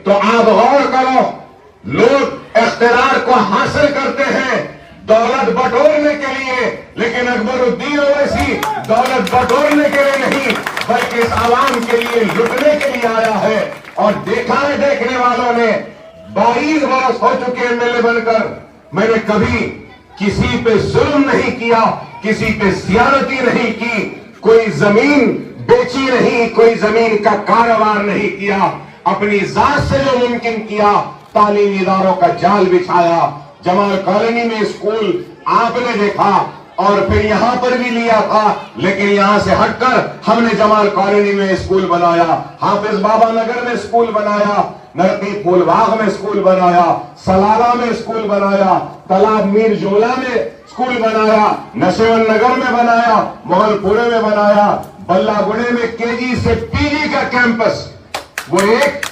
تو آپ غور کرو، لوگ اقتدار کو حاصل کرتے ہیں دولت بٹورنے کے لیے، لیکن اکبر الدین اویسی دولت بٹورنے کے لیے نہیں بلکہ اس عوام کے لیے لٹنے کے لیے آیا ہے۔ اور دیکھا ہے دیکھنے والوں نے، 22 برس ہو چکے MLA بن کر، میں نے کبھی کسی پہ ظلم نہیں کیا، کسی پہ زیادتی نہیں کی، کوئی زمین بیچی نہیں، کوئی زمین کا کاروبار نہیں کیا، اپنی ذات سے جو ممکن کیا تعلیمی اداروں کا جال بچھایا۔ جمال کالونی میں اسکول آپ نے دیکھا اور پھر یہاں پر بھی لیا تھا، لیکن یہاں سے ہٹ کر ہم نے جمال کالونی میں اسکول بنایا، حافظ بابا نگر میں اسکول بنایا، نرقی پھول باغ میں اسکول بنایا، سلالہ میں اسکول بنایا، تالاب میر جولا میں اسکول بنایا، نشیون نگر میں بنایا، محل پورے میں بنایا، بلہ گڑے میں KG سے PG کا کیمپس، وہ ایک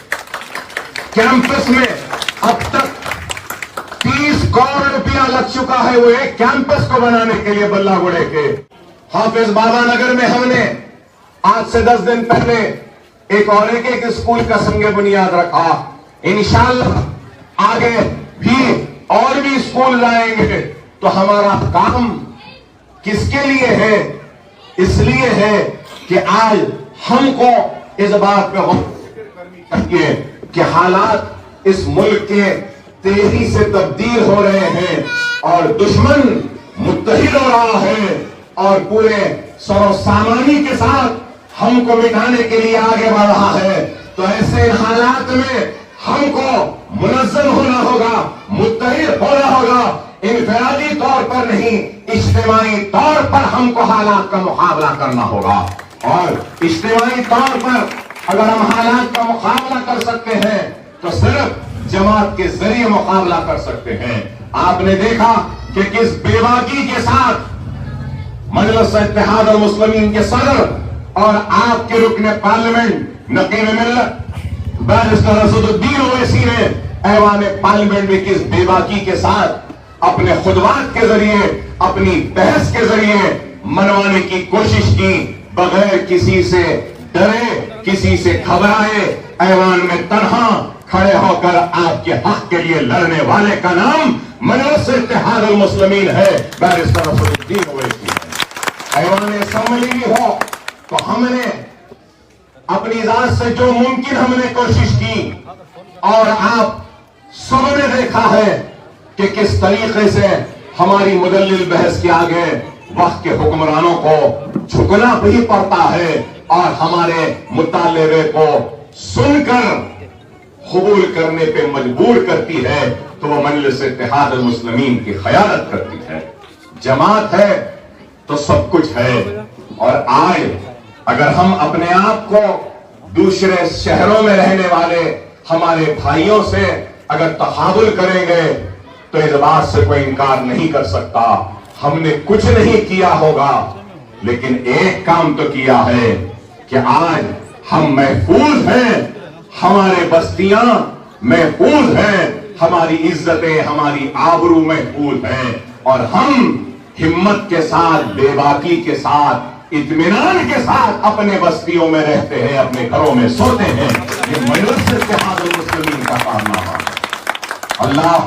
کیمپس میں اب تک 30 کروڑ روپیہ لگ چکا ہے وہ ایک کیمپس کو بنانے کے لیے بلہ گڑے کے۔ حافظ بابا نگر میں ہم نے آج سے 10 دن پہلے ایک اور ایک اسکول کا سنگ بنیاد رکھا، انشاءاللہ آگے بھی اور بھی اسکول لائیں گے۔ تو ہمارا کام کس کے لیے ہے؟ اس لیے ہے کہ آج ہم کو اس بات پہ غور کرنی چاہیے کہ حالات اس ملک کے تیزی سے تبدیل ہو رہے ہیں اور دشمن متحد ہو رہا ہے اور پورے سر و سامانی کے ساتھ ہم کو مٹانے کے لیے آگے بڑھ رہا ہے۔ تو ایسے حالات میں ہم کو منظم ہونا ہوگا، متحد ہونا ہوگا، انفرادی طور پر نہیں اجتماعی طور پر ہم کو حالات کا مقابلہ کرنا ہوگا۔ اور اجتماعی طور پر اگر ہم حالات کا مقابلہ کر سکتے ہیں تو صرف جماعت کے ذریعے مقابلہ کر سکتے ہیں۔ آپ نے دیکھا کہ کس بے باکی کے ساتھ مجلس اتحاد المسلمین کے صدر اور آپ کے رکن پارلیمنٹ نقیب ملت بیرسٹر اسد الدین اویسی نے ایوان پارلیمنٹ میں کس بے باکی کے ساتھ اپنے خطبات کے ذریعے، اپنی بحث کے ذریعے منوانے کی کوشش کی، بغیر کسی سے ڈرے، کسی سے گھبرائے، ایوان میں تنہا کھڑے ہو کر آپ کے حق کے لیے لڑنے والے کا نام مجلس اتحاد المسلمین ہے، بیرسٹر اسد الدین اویسی ہے۔ ایوان اسمبلی بھی ہو تو ہم نے اپنی ذات سے جو ممکن ہم نے کوشش کی، اور آپ سب نے دیکھا ہے کہ کس طریقے سے ہماری مدلل بحث کے آگے وقت کے حکمرانوں کو جھکنا بھی پڑتا ہے اور ہمارے مطالبے کو سن کر قبول کرنے پہ مجبور کرتی ہے، تو وہ مجلس اتحاد المسلمین کی قیادت کرتی ہے۔ جماعت ہے تو سب کچھ ہے۔ اور آج اگر ہم اپنے آپ کو دوسرے شہروں میں رہنے والے ہمارے بھائیوں سے اگر تقابل کریں گے تو اس بات سے کوئی انکار نہیں کر سکتا ہم نے کچھ نہیں کیا ہوگا، لیکن ایک کام تو کیا ہے کہ آج ہم محفوظ ہیں، ہمارے بستیاں محفوظ ہیں، ہماری عزتیں، ہماری آبرو محفوظ ہیں، اور ہم ہمت کے ساتھ، بے باکی کے ساتھ، اطمینان کے ساتھ اپنے بستیوں میں رہتے ہیں، اپنے گھروں میں سوتے ہیں۔ یہ مجلس اتحاد المسلمین کا کارنامہ ہے۔ اللہ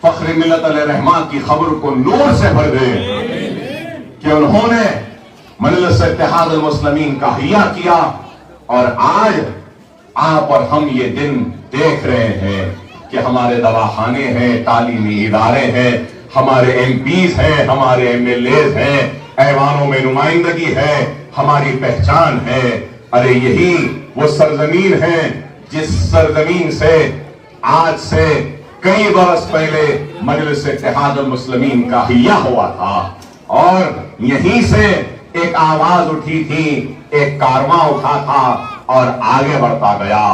فخر ملت علیہ رحمہ کی خبر کو نور سے بھر دے کہ انہوں نے مجلس اتحاد المسلمین کا حیا کیا، اور آج آپ اور ہم یہ دن دیکھ رہے ہیں کہ ہمارے دواخانے ہیں، تعلیمی ادارے ہیں، ہمارے MPs ہیں، ہمارے MLAs ہیں، ایوانوں میں نمائندگی ہے، ہماری پہچان ہے۔ ارے یہی وہ سرزمین ہے جس سرزمین سے آج سے کئی برس پہلے مجلس اتحاد المسلمین کا حیا ہوا تھا، اور یہیں سے ایک آواز اٹھی تھی، ایک کارواں اٹھا تھا اور آگے بڑھتا گیا۔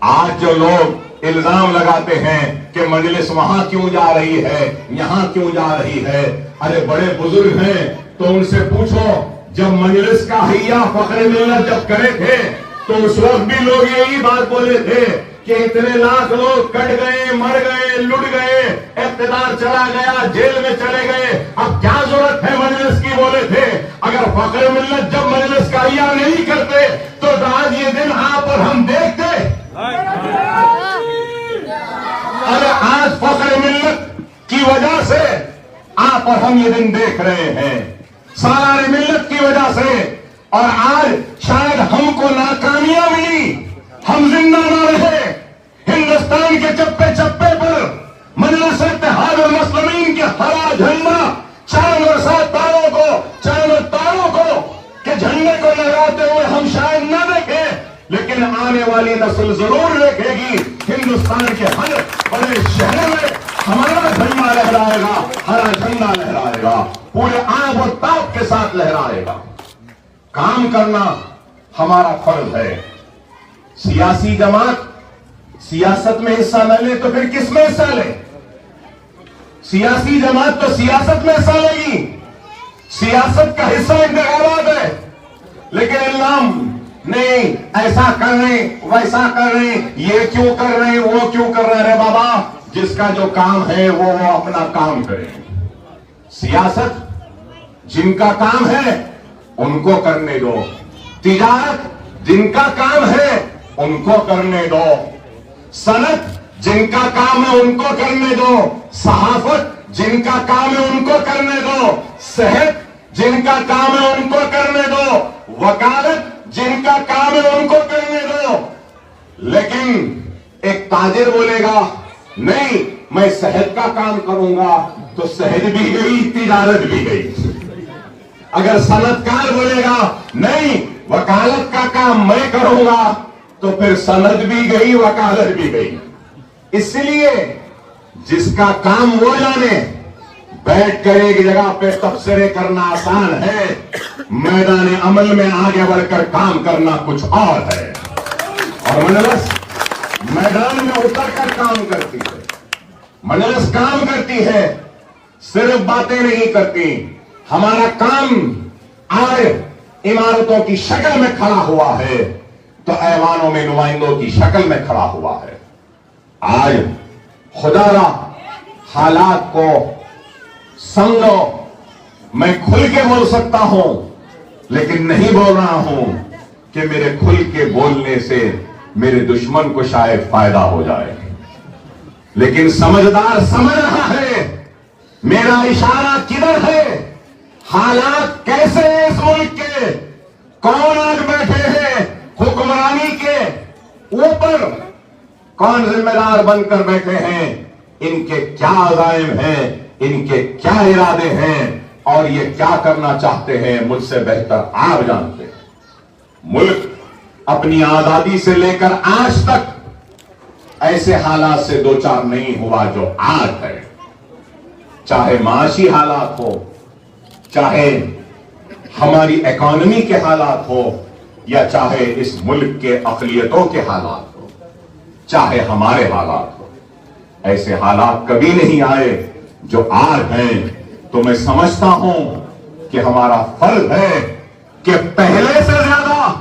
آج جو لوگ الزام لگاتے ہیں کہ مجلس وہاں کیوں جا رہی ہے، یہاں کیوں جا رہی ہے، ارے بڑے بزرگ ہیں تو ان سے پوچھو، جب مجلس کا حیا فخر ملت جب کرے تھے تو اس وقت بھی لوگ یہی بات بولے تھے کہ اتنے لاکھ لوگ کٹ گئے، مر گئے، لٹ گئے، اقتدار چلا گیا، جیل میں چلے گئے، اب کیا ضرورت ہے مجلس کی، بولے تھے۔ اگر فخر ملت جب مجلس کا حیا نہیں کرتے تو آج یہ دن آپ اور ہم دیکھتے۔ اور ہم یہ دن دیکھ رہے ہیں سالار ملت کی وجہ سے، اور آج شاید ہم کو ناکامیاں ملی، ہم زندہ نہ رہے، ہندوستان کے چپے چپے پر مجلس اتحاد المسلمین کے ہرا جھنڈا چاند اور سات تاروں کو، چاند اور تاروں کو کہ جھنڈے کو لہراتے ہوئے ہم شاید نہ دیکھیں، لیکن آنے والی نسل ضرور دیکھے گی ہندوستان کے ہر بڑے شہر میں ہمارا جھنڈا لہرائے گا، ہرا جھنڈا لہرائے گا، پورے آب اور تاب کے ساتھ لہرائے گا۔ کام کرنا ہمارا فرض ہے۔ سیاسی جماعت سیاست میں حصہ نہ لے تو پھر کس میں حصہ لے؟ سیاسی جماعت تو سیاست میں حصہ لے گی، سیاست کا حصہ انتخابات ہے، لیکن اللہ نہیں ایسا کر رہے ویسا کر رہے، یہ کیوں کر رہے وہ کیوں کر رہے؟ رے بابا، جس کا جو کام ہے وہ اپنا کام کرے۔ سیاست جن کا کام ہے ان کو کرنے دو، تجارت جن کا کام ہے ان کو کرنے دو، صنعت جن کا کام ہے ان کو کرنے دو، صحافت جن کا کام ہے ان کو کرنے دو، صحت جن کا کام ہے ان کو کرنے دو، وکالت جن کا کام ہے ان کو کرنے دو۔ لیکن ایک تاجر بولے گا نہیں میں صحت کا کام کروں گا تو صحت بھی گئی، تجارت بھی گئی۔ اگر صنعت کار بولے گا نہیں وکالت کا کام میں کروں گا تو پھر صنعت بھی گئی، وکالت بھی گئی۔ اس لیے جس کا کام وہ جانے، بیٹھ کر ایک جگہ پہ تبصرے کرنا آسان ہے، میدان عمل میں آگے بڑھ کر کام کرنا کچھ اور ہے۔ اور مجلس میدان میں اتر کر کام کرتی ہے، مجلس کام کرتی ہے، صرف باتیں نہیں کرتی۔ ہمارا کام آج عمارتوں کی شکل میں کھڑا ہوا ہے تو ایوانوں میں نمائندوں کی شکل میں کھڑا ہوا ہے۔ آج خدا را حالات کو سمجھو، میں کھل کے بول سکتا ہوں لیکن نہیں بول رہا ہوں کہ میرے کھل کے بولنے سے میرے دشمن کو شاید فائدہ ہو جائے، لیکن سمجھدار سمجھ رہا ہے میرا اشارہ کدھر ہے، حالات کیسے ہیں اس ملک کے، کون آج بیٹھے ہیں حکمرانی کے اوپر، کون ذمہ دار بن کر بیٹھے ہیں، ان کے کیا عزائم ہیں، ان کے کیا ارادے ہیں اور یہ کیا کرنا چاہتے ہیں، مجھ سے بہتر آپ جانتے ہیں۔ ملک اپنی آزادی سے لے کر آج تک ایسے حالات سے دوچار نہیں ہوا جو آج ہے، چاہے معاشی حالات ہو، چاہے ہماری اکانومی کے حالات ہو، یا چاہے اس ملک کے اقلیتوں کے حالات ہو، چاہے ہمارے حالات ہو، ایسے حالات کبھی نہیں آئے جو آج ہیں۔ تو میں سمجھتا ہوں کہ ہمارا فرض ہے کہ پہلے سے زیادہ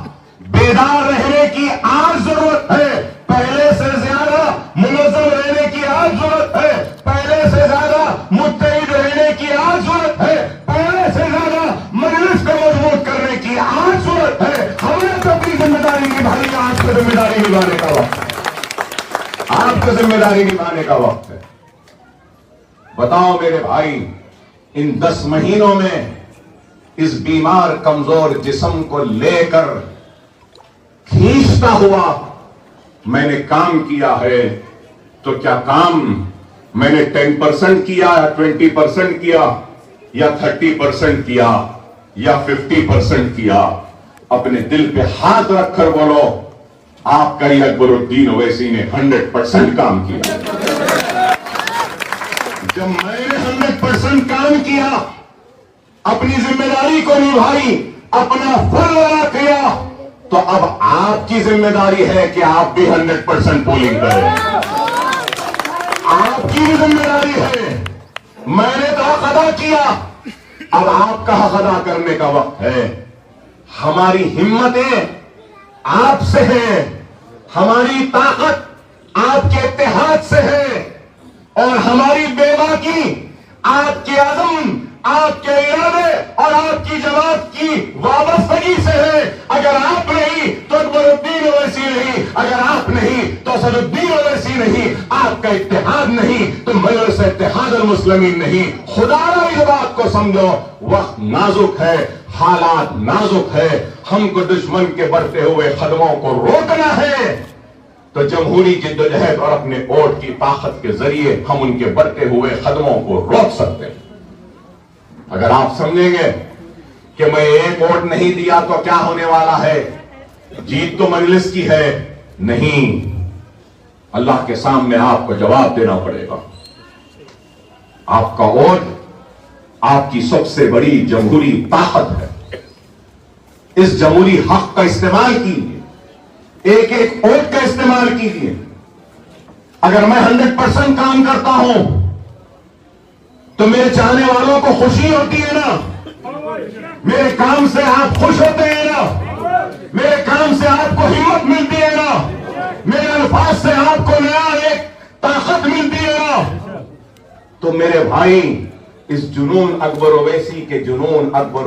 بیدار رہنے کی آج ضرورت ہے، پہلے سے زیادہ منظم رہنے کی آج ضرورت ہے، پہلے سے زیادہ متحد رہنے کی آج ضرورت ہے، پہلے سے زیادہ مجلس کو مضبوط کرنے کی آج ضرورت ہے۔ ہمیں تو اپنی ذمہ داری نبھانی، آپ کو ذمہ داری نبھانے کا وقت ہے، آپ کو ذمہ داری نبھانے کا وقت ہے۔ بتاؤ میرے بھائی، ان 10 مہینوں میں اس بیمار کمزور جسم کو لے کر کھینچتا ہوا میں نے کام کیا ہے، تو کیا کام میں نے 10% کیا یا 20% کیا یا 30% کیا یا 50% کیا؟ اپنے دل پہ ہاتھ رکھ کر بولو، آپ کا یہ اکبر الدین اویسی نے 100% کام کیا۔ جب میں نے 100% کام کیا، اپنی ذمہ داری کو نبھائی، اپنا فرض ادا کیا، تو اب آپ کی ذمہ داری ہے کہ آپ بھی 100% پولنگ کریں۔ آپ کی بھی ذمہ داری ہے، میں نے تو حق ادا کیا، اب آپ کا حق ادا کرنے کا وقت ہے۔ ہماری ہمتیں آپ سے ہیں، ہماری طاقت آپ کے اتحاد سے ہے، اور ہماری بے باکی آپ کے عزم، آپ کے ارادے اور آپ کی جماعت کی وابستگی سے ہے۔ اگر آپ نہیں تو اکبر الدین اویسی نہیں، اگر آپ نہیں تو اسد الدین اویسی نہیں، آپ کا اتحاد نہیں تو مجلس اتحاد المسلمین نہیں۔ خدا را اس بات کو سمجھو، وقت نازک ہے، حالات نازک ہے، ہم کو دشمن کے بڑھتے ہوئے قدموں کو روکنا ہے تو جمہوری جدوجہد اور اپنے ووٹ کی طاقت کے ذریعے ہم ان کے بڑھتے ہوئے قدموں کو روک سکتے ہیں۔ اگر آپ سمجھیں گے کہ میں ایک ووٹ نہیں دیا تو کیا ہونے والا ہے، جیت تو مجلس کی ہے، نہیں، اللہ کے سامنے آپ کو جواب دینا پڑے گا۔ آپ کا ووٹ آپ کی سب سے بڑی جمہوری طاقت ہے، اس جمہوری حق کا استعمال کیجیے، ایک ایک ووٹ کا استعمال کیجیے۔ اگر میں 100% کام کرتا ہوں تو میرے چاہنے والوں کو خوشی ہوتی ہے نا، میرے کام سے آپ خوش ہوتے ہیں نا، میرے کام سے آپ کو ہمت ملتی ہے نا، میرے الفاظ سے آپ کو نیا ایک طاقت ملتی ہے نا، تو میرے بھائی اس جنون اکبر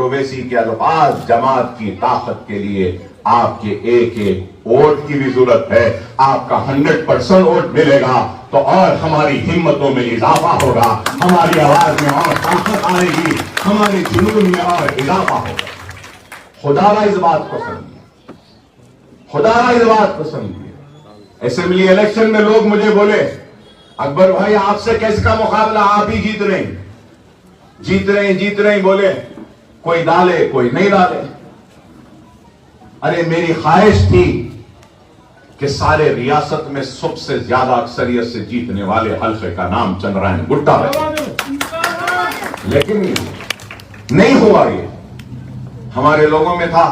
اویسی کے الفاظ جماعت کی طاقت کے لیے آپ کے ایک ایک ووٹ کی بھی ضرورت ہے۔ آپ کا 100% ووٹ ملے گا تو اور ہماری ہمتوں میں اضافہ ہوگا، ہماری آواز میں اور طاقت آئے گی، ہمارے جنون میں اور اضافہ ہوگا۔ خدا را اس بات کو سمجھیے، خدا را اس بات کو سمجھیے۔ اسمبلی الیکشن میں لوگ مجھے بولے اکبر بھائی آپ سے کیسے کا مقابلہ، آپ ہی جیت رہے ہیں، بولے کوئی ڈالے کوئی نہیں ڈالے۔ ارے میری خواہش تھی کہ سارے ریاست میں سب سے زیادہ اکثریت سے جیتنے والے حلقے کا نام چندرائن گٹا ہے، لیکن نہیں ہوا۔ یہ ہمارے لوگوں میں تھا،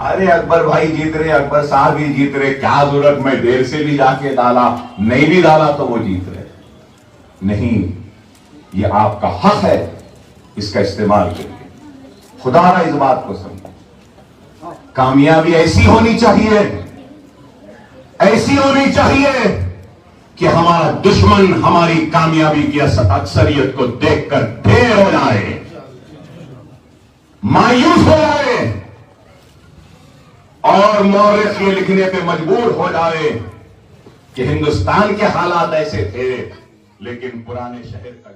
ارے اکبر بھائی جیت رہے، اکبر صاحب ہی جیت رہے، کیا ضرورت، میں دیر سے بھی جا کے ڈالا، نہیں بھی ڈالا تو وہ جیت رہے۔ نہیں، یہ آپ کا حق ہے، اس کا استعمال کریے۔ خدا را اس بات کو سمجھے، کامیابی ایسی ہونی چاہیے کہ ہمارا دشمن ہماری کامیابی کی اکثریت کو دیکھ کر دیر ہو جائے، مایوس ہو جائے اور مورخ یہ لکھنے پہ مجبور ہو جائے کہ ہندوستان کے حالات ایسے تھے لیکن پرانے شہر کا